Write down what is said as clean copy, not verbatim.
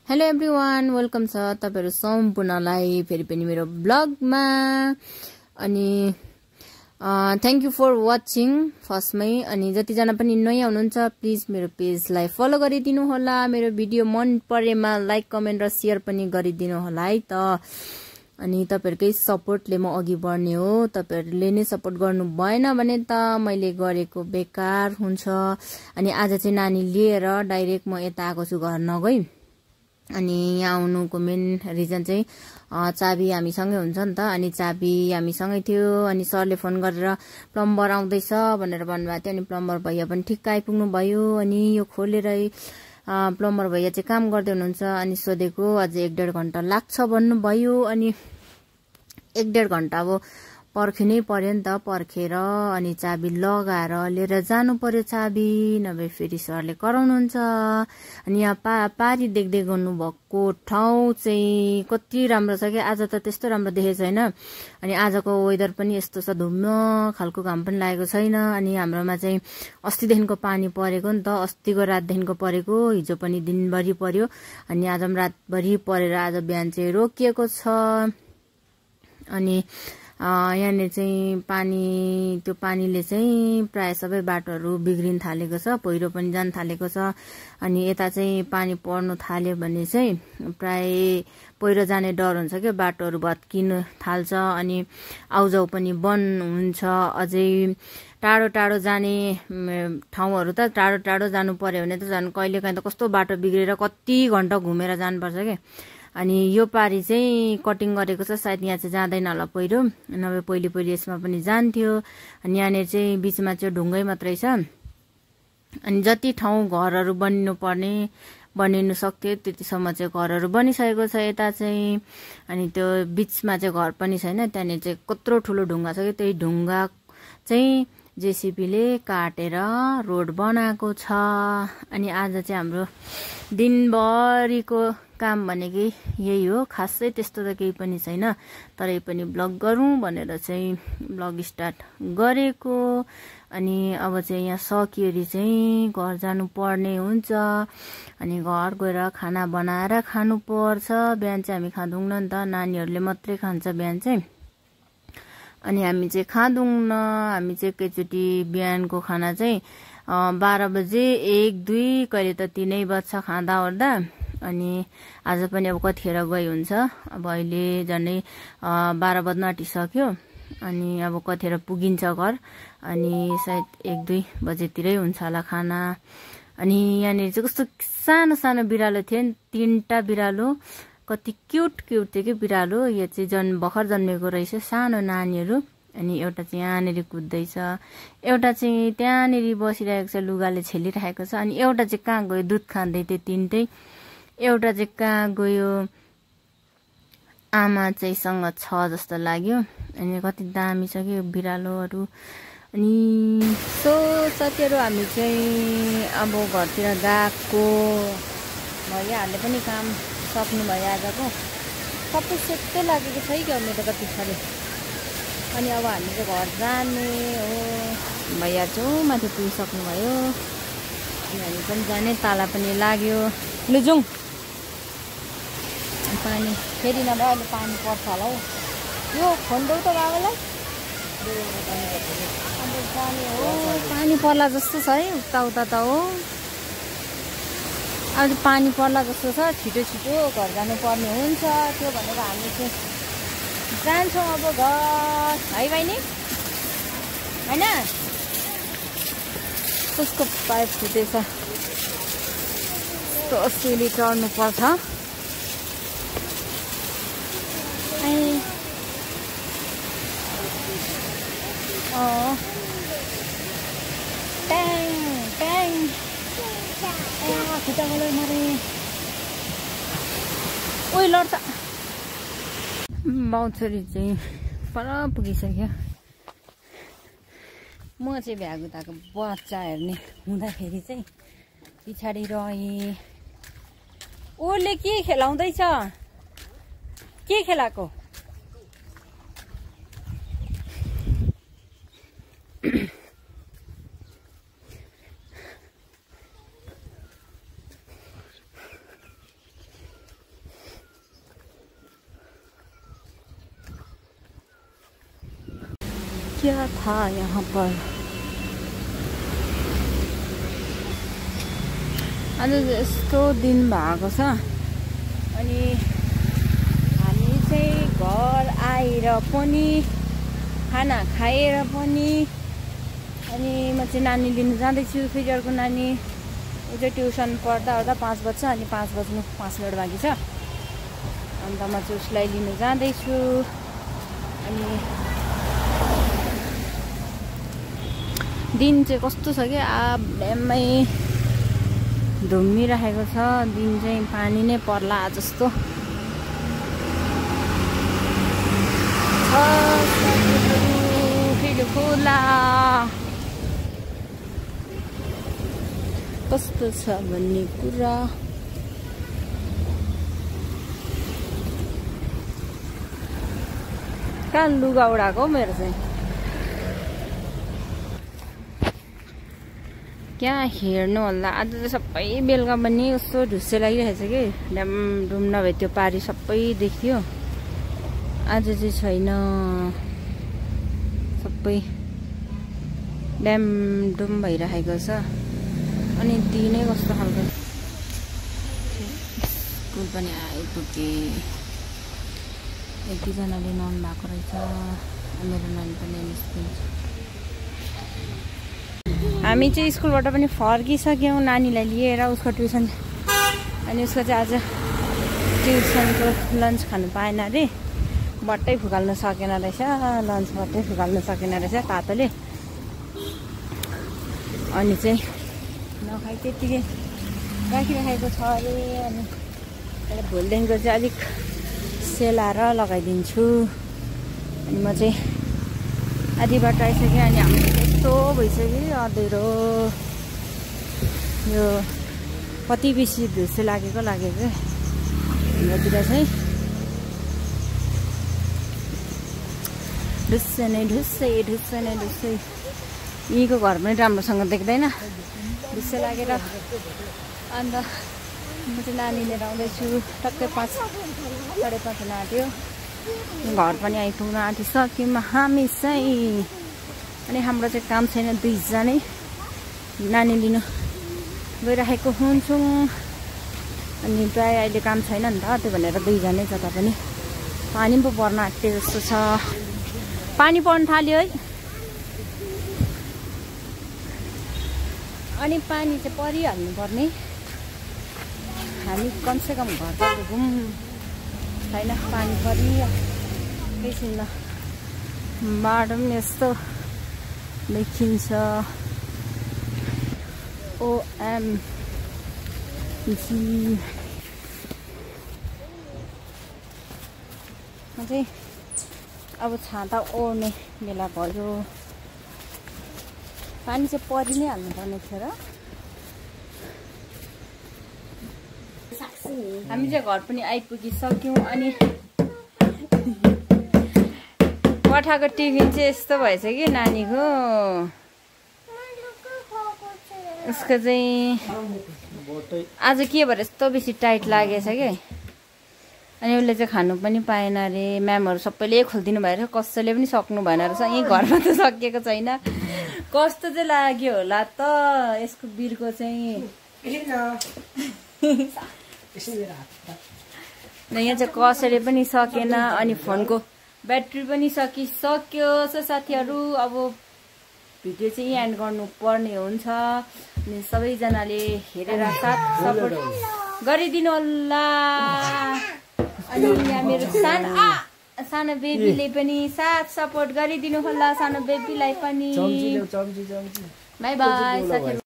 Hello everyone, welcome छ तपाईहरु सम्पूर्णलाई फेरि पनि मेरो ब्लगमा। अनि थ्यांक यू फर वाचिङ फर्स्टमै। अनि जतिजना पनि नयाँ हुनुहुन्छ प्लिज मेरो पेजलाई फलो गरिदिनु होला। मेरो भिडियो मन परेमा लाइक कमेन्ट र शेयर पनि गरिदिनु होला है त। अनि तपाईहरुकै सपोर्टले म अघि बढ्ने हो। तपाईहरुले नै सपोर्ट गर्नु भएन भने त मैले गरेको बेकार हुन्छ। अनि आज चाहिँ नानी लिएर डाइरेक्ट म यता आएको छु, घर नगई। अनि यहाँ आउनुको मेन रिजन चाहिँ चाबी हामीसँगै हुन्छ नि त। अनि चाबी हामीसँगै थियो। अनि सरले फोन गरेर प्लम्बर आउँदैछ भनेर भन्नुभएको थियो। अनि प्लम्बर भैया पनि ठिक्क आइपुग्नु भयो। अनि यो खोलेरै प्लम्बर भैया चाहिँ काम गर्दै हुनुहुन्छ। अनि सोधेको अझै 1.5 घण्टा लाग्छ भन्नुभयो। अनि 1.5 घण्टा अब पर्खिनै पर्यो नि त। पर्खेर अनि चाबी लगाएर लिएर जानु पर्यो चाबी, नभए फेरि सरले कराउनुहुन्छ। अनि यहाँ पारी देख्दै गर्नुभएको ठाउँ चाहिँ कति राम्रो छ कि। आज त त्यस्तो राम्रो देखेको छैन। अनि आजको वेदर पनि यस्तो छ, धुम्म खालको घाम पनि लागेको छैन। अनि हाम्रोमा चाहिँ अस्तिदेखिको पानी परेको नि त। अस्तिको रातदेखिको परेको, हिजो पनि दिनभरि पर्यो। अनि आज पनि रातभरि परेर आज बिहान चाहिँ रोकिएको छ। अनि यहाँनिर चाहिँ त्यो पानीले चाहिँ प्राय सबै बाटोहरू बिग्रिन थालेको छ, पहिरो पनि जान थालेको छ। अनि यता चाहिँ पानी पर्नु थाल्यो भने चाहिँ प्राय पहिरो जाने डर हुन्छ क्या, बाटोहरू भत्किन थाल्छ। अनि आउजाउ पनि बन्द हुन्छ। अझै टाढो टाढो जाने ठाउँहरू त टाढो टाढो जानु पर्यो भने त झन् कहिलेकाहीँ त कस्तो बाटो बिग्रेर कति घण्टा घुमेर जानुपर्छ क्या। अनि यो पारी चाहिँ कटिङ गरेको छ, सायद यहाँ चाहिँ जाँदैन होला पहिरो, नभए पहिले यसमा पनि जान्थ्यो। अनि यहाँनिर चाहिँ बिचमा चाहिँ ढुङ्गै मात्रै छ। अनि जति ठाउँ घरहरू बनिनु सक्थ्यो त्यतिसम्म चाहिँ घरहरू बनिसकेको छ यता चाहिँ। अनि त्यो बिचमा चाहिँ घर पनि छैन। त्यहाँनिर चाहिँ कत्रो ठुलो ढुङ्गा छ कि, त्यही ढुङ्गा चाहिँ जेसीबीले काटेर रोड बनाएको छ। अनि आज चाहिँ हाम्रो दिनभरिको काम भनेकै यही हो। खासै त्यस्तो त केही पनि छैन, तरै पनि ब्लग गरौँ भनेर चाहिँ ब्लग स्टार्ट गरेको। अनि अब चाहिँ यहाँ सकिएरी चाहिँ घर जानु पर्ने हुन्छ। अनि घर गएर खाना बनाएर खानु पर्छ। बिहान चाहिँ हामी खाँदैनौँ नि त, नानीहरूले मात्रै खान्छ बिहान चाहिँ। अनि हामी चाहिँ खाँदैनौँ। हामी चाहिँ एकैचोटि बिहानको खाना चाहिँ 12 बजे 1, 2 कहिले त 3 बज्छ खाँदा ओर्दा। अनि आज पनि अब कतिखेर गई हुन्छ, अब अहिले झन्डै 12 बज्न आँटिसक्यो। अनि अब कतिखेर पुगिन्छ घर। अनि सायद 1, 2 बजेतिरै हुन्छ होला खाना। अनि यहाँनिर चाहिँ कस्तो सानो सानो बिरालो थियो नि, 3टा बिरालो, कति क्युट थियो कि बिरालो। यो चाहिँ भर्खर जन्मेको रहेछ, सानो नानीहरू। अनि एउटा चाहिँ यहाँनिर कुद्दैछ, एउटा चाहिँ त्यहाँनिर बसिरहेको छ, लुगाले छेलिरहेको छ। अनि एउटा चाहिँ कहाँ गयो, दुध खाँदै थियो 3टै। एउटा चाहिँ कहाँ गयो, आमा चाहिँ सँग छ जस्तो लाग्यो। अनि कति दामी छ कि बिरालोहरू। अनि साथीहरू हामी चाहिँ अब घरतिर गएको। भैयाहरूले पनि काम सक्नु भयो आजको, सबै सेटै लागेको छ क्या मेरो कति साह्रो। अनि अब हामी चाहिँ घर जाने हो। भैया चाहिँ माथि पुगिसक्नु भयो। अनि हामी पनि जाने, ताला पनि लाग्यो। लु जाउँ। पानी फेरि नभए अहिले पानी पर्छ होला हौ। यो खोल्दौ त बाबालाई। अन्त जाने हो। पानी पर्ला जस्तो छ है, उता त हो। आज पानी पर्ला जस्तो छ, छिटो छिटो घर जानुपर्ने हुन्छ। त्यो भनेर हामी चाहिँ जान्छौँ अब घर, है बहिनी? होइन, उसको पाइप फुटेछ, त्यो सिँढी चढ्नु पर्छ। खुट्टाकोले मरे। ओइ लड्छ। बाउछोरी चाहिँ पर पुगिसक्यो। म चाहिँ भ्यागुताको बच्चा हेर्ने हुँदाखेरि चाहिँ पछाडि रहेँ। ओले के खेलाउँदैछ? के खेलाएको? क्या था यहाँ पर। आज यस्तो दिन भएको छ अनि हामी चाहिँ घर आएर पनि खाना खाएर पनि अनि म चाहिँ नानी लिनु जाँदैछु। फेरि अर्को नानी ऊ चाहिँ ट्युसन पढ्दा ओर्दा 5 बज्छ अनि 5 बज्नु 5 मिनट बाँकी छ। अन्त म चाहिँ उसलाई लिनु जाँदैछु। अनि दिन चाहिँ कस्तो छ कि ड्याममै धुम्मिरहेको छ। दिन चाहिँ पानी नै पर्ला जस्तो फेरि खोला कस्तो छ भन्ने कुरा। कहाँ लुगा उडाएको हो मेरो चाहिँ। क्या हेर्नु होला। आज चाहिँ सबै बेलुका पनि कस्तो ढुस्से लागिरहेको छ कि ड्याम डुम नभए त्यो पारी सबै देख्थ्यो। आज चाहिँ छैन, सबै ड्याम डुम भइरहेको छ। अनि दिनै कस्तो खालको। स्कुल पनि आइपुगे। एक दुईजनाले नुहाउनु भएको रहेछ। मेरो नानी पनि निस्किन्छ। हामी चाहिँ स्कुलबाट पनि फर्किसक्यौँ नानीलाई लिएर उसको ट्युसन। अनि उसको चाहिँ आज ट्युसनको लन्च खानु पाएन अरे। बट्टै फुकाल्नु सकेन रहेछ। लन्च बट्टै फुकाल्नु सकेन रहेछ तातोले। अनि चाहिँ नखाइ त्यत्तिकै राखिराखेको छ अरे। अनि भोलिदेखिको चाहिँ अलिक सेलाएर लगाइदिन्छु। अनि म चाहिँ आधी बाटो आइसकेँ। अनि हाम्रो यस्तो भइसक्यो अँधेरो। यो कति बेसी धुस्से लागेको हाम्रोतिर चाहिँ ढुस्से नै ढुस्से ढुस्से नै ढुस्से। यहीँको घर पनि राम्रोसँग देख्दैन ढुस्से लागेर। अन्त म चाहिँ नानी लिएर आउँदैछु। टक्कै 5 साढे 5 हुन आँट्यो। घर पनि आइपुग्न आँटिसक्यौँ हामी चाहिँ। अनि हाम्रो चाहिँ काम छैन, 2 जनै नानी लिनु गइराखेको हुन्छौँ। अनि प्रायः अहिले काम छैन नि त, त्यो भनेर 2 जनै जता पनि। पानी पो पर्न आँट्यो जस्तो छ। पानी पर्न थाल्यो है। अनि पानी चाहिँ परिहाल्नु पर्ने। हामी कमसेकम घर त पुगौँ छैन, पानी परिहाल्छ। बाटो पनि यस्तो देखिन्छ। OMG। म चाहिँ अब छाता ओर्ने बेला भयो। पानी चाहिँ परि नै हाल्नुपर्ने थियो र। हामी चाहिँ घर पनि आइपुगिसक्यौँ। अनि पठाएको टिफिन चाहिँ यस्तो भएछ कि नानीको। उसको चाहिँ आज के भएर यस्तो बेसी टाइट लागेछ कि। अनि उसले चाहिँ खानु पनि पाएन अरे। म्यामहरू सबैले खोलिदिनु भएर कसैले पनि सक्नु भएन रहेछ। यहीँ घरमा त सकिएको छैन। कस्तो चाहिँ लाग्यो होला त यसको बिर्को चाहिँ। यहाँ चाहिँ कसैले पनि सकेन। अनि फोनको ब्याट्री पनि सकिसक्यो। साथीहरू अब भिडियो चाहिँ एन्ड गर्नुपर्ने हुन्छ। अनि सबैजनाले हेरेर साथ सपोर्ट गरिदिनु होला। अनि यहाँ मेरो सानो बेबीले पनि साथ सपोर्ट गरिदिनु होला। सानो बेबीलाई पनि बाई बाई साथीहरू।